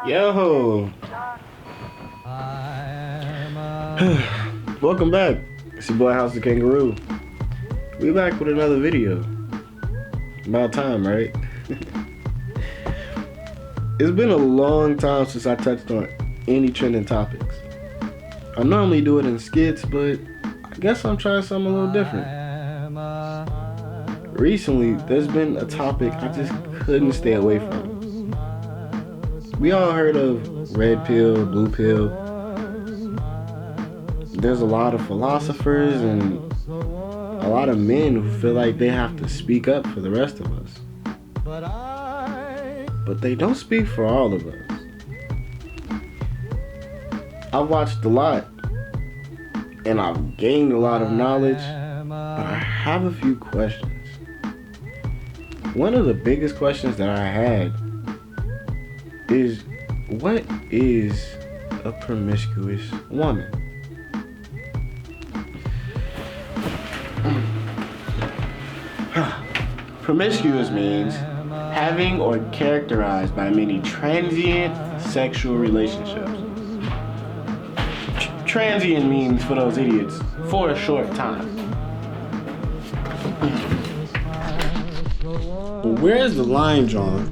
Yo, welcome back. It's your boy House the Kangaroo. We back with another video. About time, right? It's been a long time since I touched on any trending topics. I normally do it in skits, but I guess I'm trying something a little different. Recently, there's been a topic I just couldn't stay away from. We all heard of red pill, blue pill. There's a lot of philosophers and a lot of men who feel like they have to speak up for the rest of us. But they don't speak for all of us. I've watched a lot and I've gained a lot of knowledge, but I have a few questions. One of the biggest questions that I had is, what is a promiscuous woman? Promiscuous means having or characterized by many transient sexual relationships. Transient means, for those idiots, for a short time. But where's the line drawn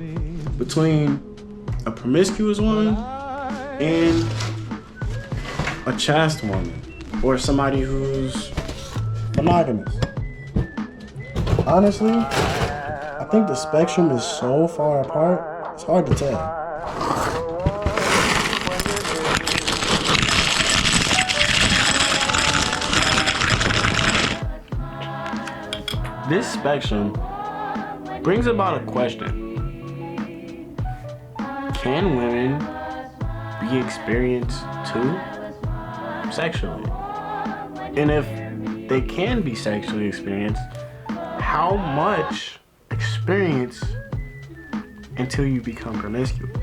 between a promiscuous woman and a chaste woman, or somebody who's monogamous? Honestly, I think the spectrum is so far apart, it's hard to tell. This spectrum brings about a question. Can women be experienced too, sexually? And if they can be sexually experienced, how much experience until you become promiscuous?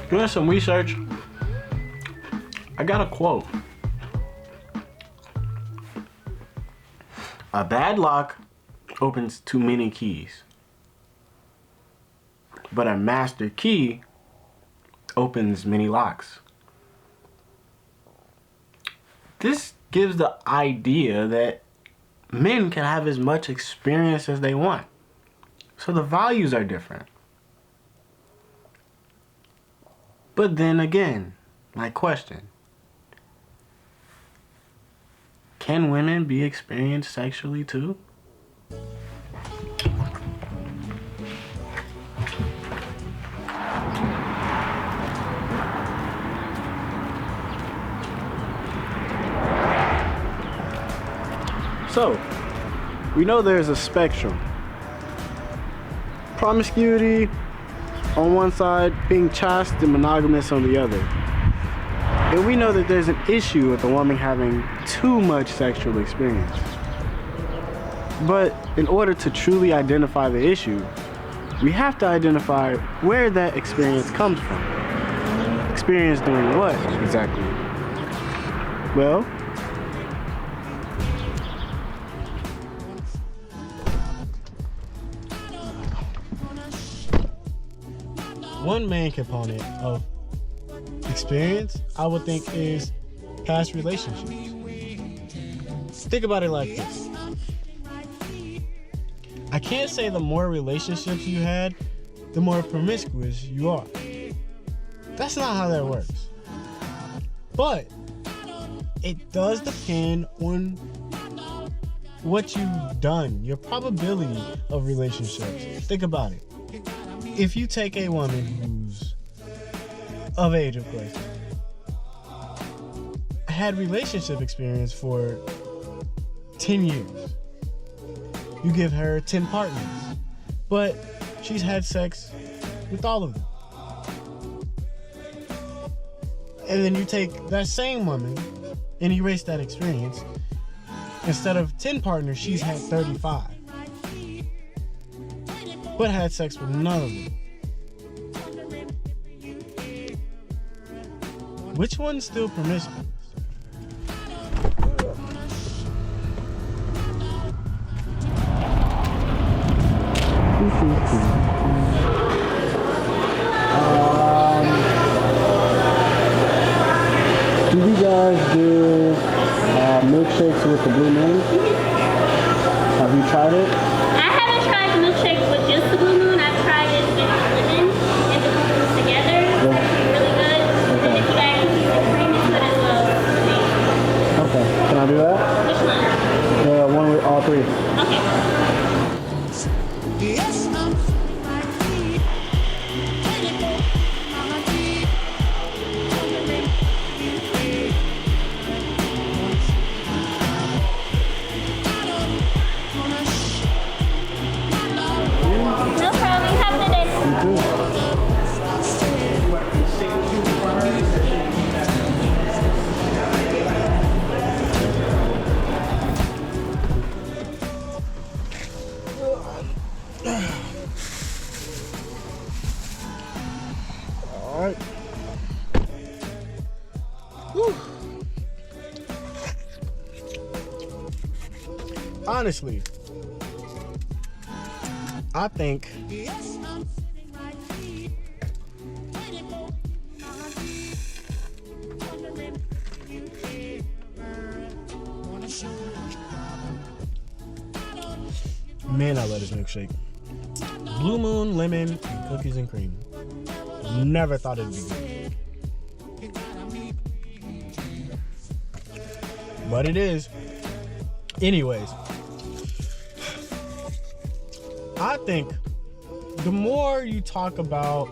Doing some research, I got a quote. A bad lock opens too many keys, but a master key opens many locks. This gives the idea that men can have as much experience as they want. So the values are different. But then again, my question: can women be experienced sexually too? So, we know there's a spectrum. Promiscuity on one side, being chaste and monogamous on the other. And we know that there's an issue with a woman having too much sexual experience. But in order to truly identify the issue, we have to identify where that experience comes from. Experience doing what exactly? Well, one main component of experience, I would think, is past relationships. Think about it like this. I can't say the more relationships you had, the more promiscuous you are. That's not how that works. But it does depend on what you've done, your probability of relationships. Think about it. If you take a woman who's of age, of course, had relationship experience for 10 years, you give her 10 partners, but she's had sex with all of them. And then you take that same woman and erase that experience. Instead of 10 partners, she's had 35. But had sex with none of them. Which one's still promiscuous? Do you guys do milkshakes with the Blue Moon? Have you tried it? I haven't tried the milkshake with just the Blue Moon. I've tried it with lemon and the Blue Moon together. It's actually really good. Okay. And if you add cookies and cream into it as well, it's amazing. Okay. Can I do that? Which one? The one with all three. Okay. Yes, I'm like me. Mama D. No problem. You have a good day. You too. All right. Whew. Honestly, I think man, I love this milkshake. Blue Moon, lemon, and cookies and cream. Never thought it'd be good. But it is. Anyways, I think the more you talk about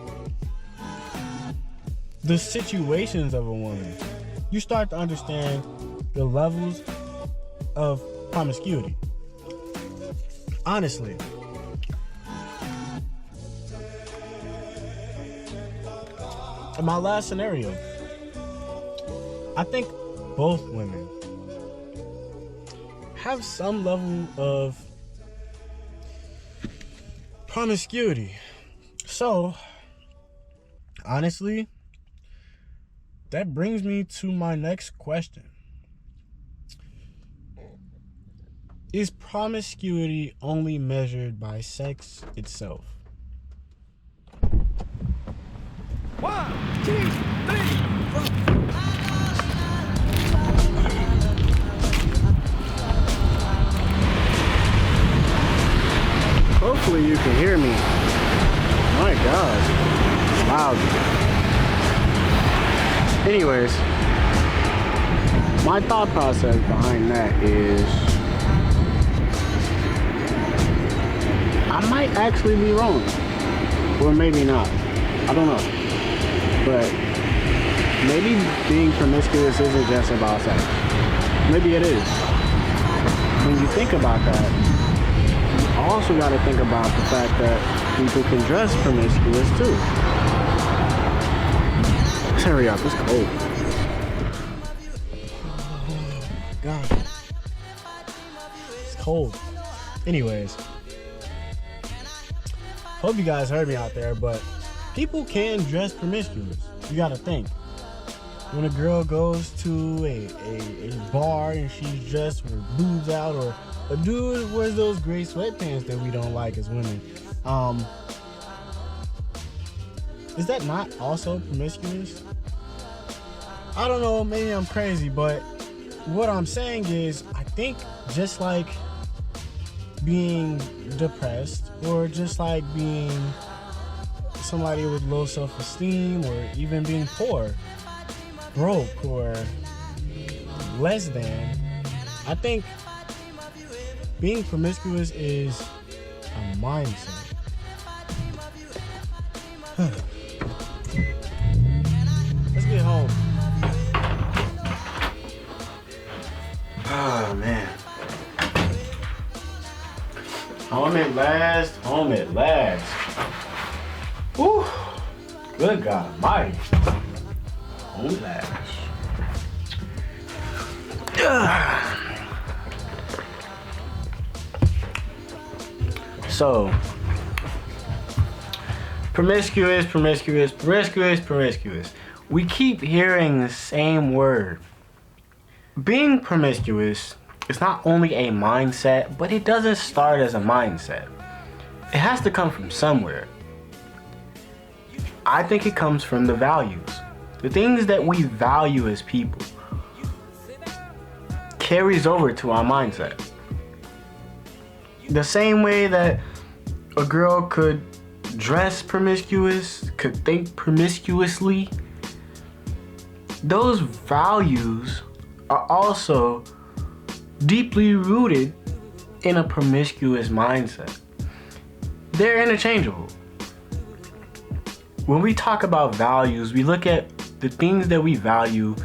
the situations of a woman, you start to understand the levels of promiscuity. Honestly. In my last scenario, I think both women have some level of promiscuity. So, honestly, that brings me to my next question. Is promiscuity only measured by sex itself? 1, 2, 3, 4. Hopefully you can hear me. My God, it's loud. Anyways, my thought process behind that is I might actually be wrong, or maybe not. I don't know. But maybe being promiscuous isn't just about sex. Maybe it is. When you think about that, you also got to think about the fact that people can dress promiscuous too. Let's hurry up, it's cold. Oh, God. It's cold. Anyways, hope you guys heard me out there, but people can dress promiscuous. You gotta think. When a girl goes to a bar and she's dressed with her boobs out, or a dude wears those gray sweatpants that we don't like as women, is that not also promiscuous? I don't know, maybe I'm crazy, but what I'm saying is, I think just like being depressed, or just like being somebody with low self-esteem, or even being poor, broke, or less than, I think being promiscuous is a mindset. Let's get home. Oh man. Home at last, home at last. Whew. Good God Almighty. Home at last. So, promiscuous. We keep hearing the same word. Being promiscuous is not only a mindset, but it doesn't start as a mindset. it has to come from somewhere. I think it comes from the values. The things that we value as people carries over to our mindset. The same way that a girl could dress promiscuous, could think promiscuously, those values are also deeply rooted in a promiscuous mindset. They're interchangeable. When we talk about values, we look at the things that we value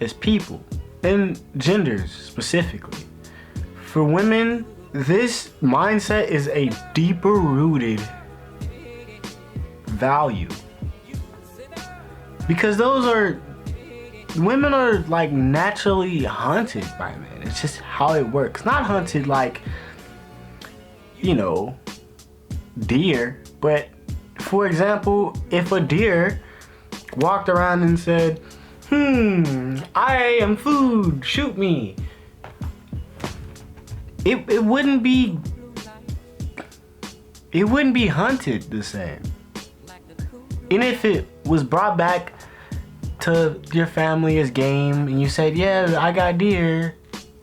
as people and genders specifically. For women, this mindset is a deeper rooted value. Because women are like naturally hunted by men. It's just how it works. Not hunted like, deer, but for example, if a deer walked around and said, I am food, shoot me, it wouldn't be hunted the same. And if it was brought back to your family as game and you said, yeah, I got deer,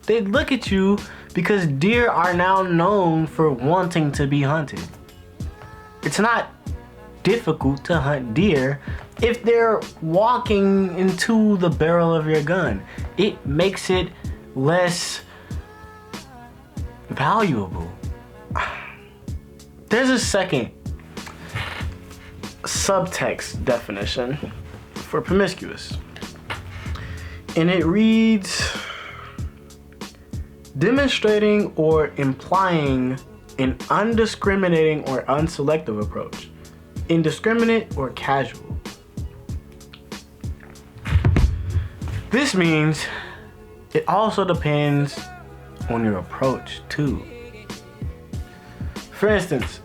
they'd look at you because deer are now known for wanting to be hunted. It's not difficult to hunt deer if they're walking into the barrel of your gun. It makes it less valuable. There's a second subtext definition for promiscuous, and it reads: demonstrating or implying an undiscriminating or unselective approach, indiscriminate or casual. This means it also depends on your approach too. For instance,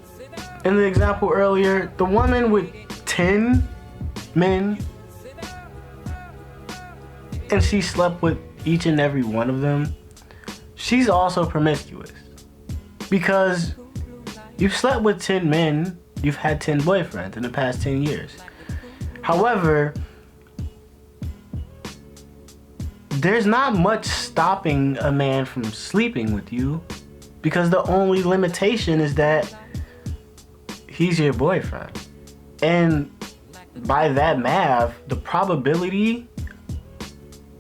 in the example earlier, the woman with 10 men and she slept with each and every one of them, she's also promiscuous. Because you've slept with 10 men, you've had 10 boyfriends in the past 10 years. However, there's not much stopping a man from sleeping with you, because the only limitation is that he's your boyfriend. And by that math, the probability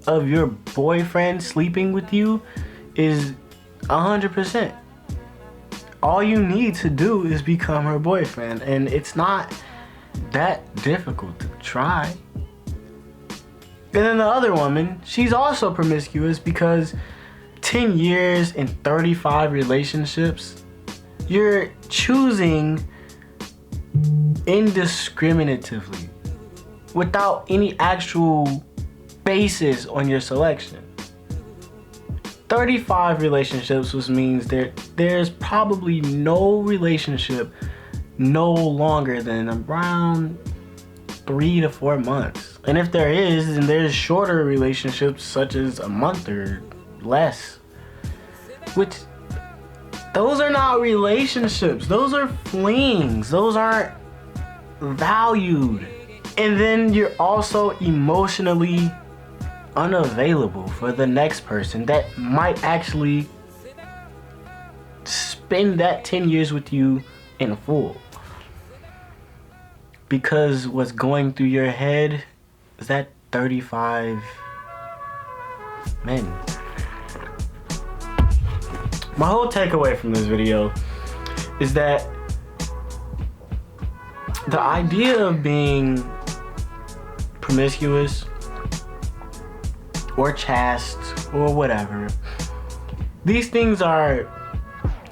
of your boyfriend sleeping with you is 100%. All you need to do is become her boyfriend, and it's not that difficult to try. And then the other woman, she's also promiscuous because 10 years and 35 relationships, you're choosing indiscriminatively without any actual basis on your selection. 35 relationships, which means there's probably no relationship no longer than around 3 to 4 months. And if there is, then there's shorter relationships such as a month or less. Which, those are not relationships. Those are flings. Those aren't valued. And then you're also emotionally unavailable for the next person that might actually spend that 10 years with you in full. Because what's going through your head is that 35 men. My whole takeaway from this video is that the idea of being promiscuous or chaste or whatever, these things are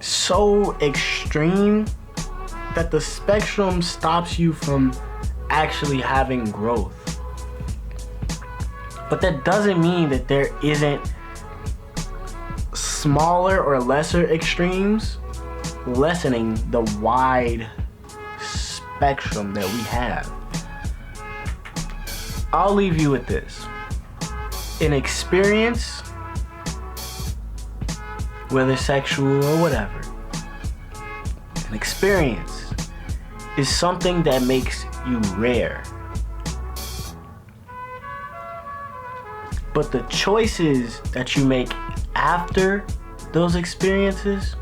so extreme that the spectrum stops you from actually having growth. But that doesn't mean that there isn't smaller or lesser extremes lessening the wide spectrum that we have. I'll leave you with this. An experience, whether sexual or whatever, an experience, is something that makes you rare. But the choices that you make after those experiences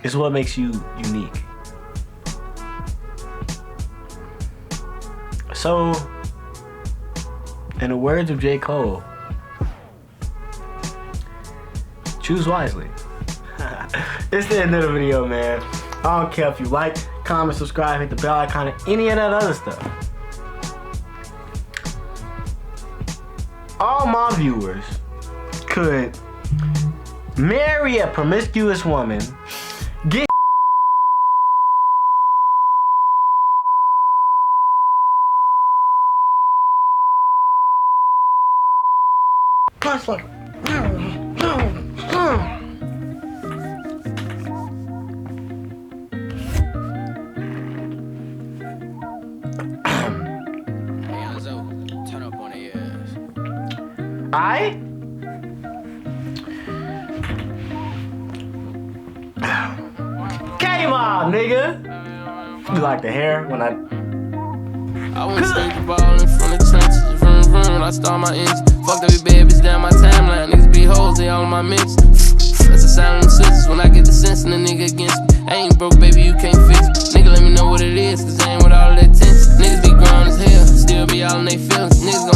is what makes you unique. So, in the words of J. Cole, choose wisely. It's the end of the video, man. I don't care if you like, comment, subscribe, hit the bell icon, and any of that other stuff. All my viewers could marry a promiscuous woman, get plus like Turn up on the ass. I K-Mob, nigga. You like the hair when I went straight to ballin' from the trenches. Vroom, vroom, I start my engine. Fucked every bad bitch down my timeline. Niggas be hoes, they all in my mix. That's a sign of the sisters when I get the sense and the nigga against me. I ain't broke, baby, you can't fix me. Nigga, let me know what it is, cause I ain't with all that tension. Niggas be grown as hell, still be all in they feelings. Niggas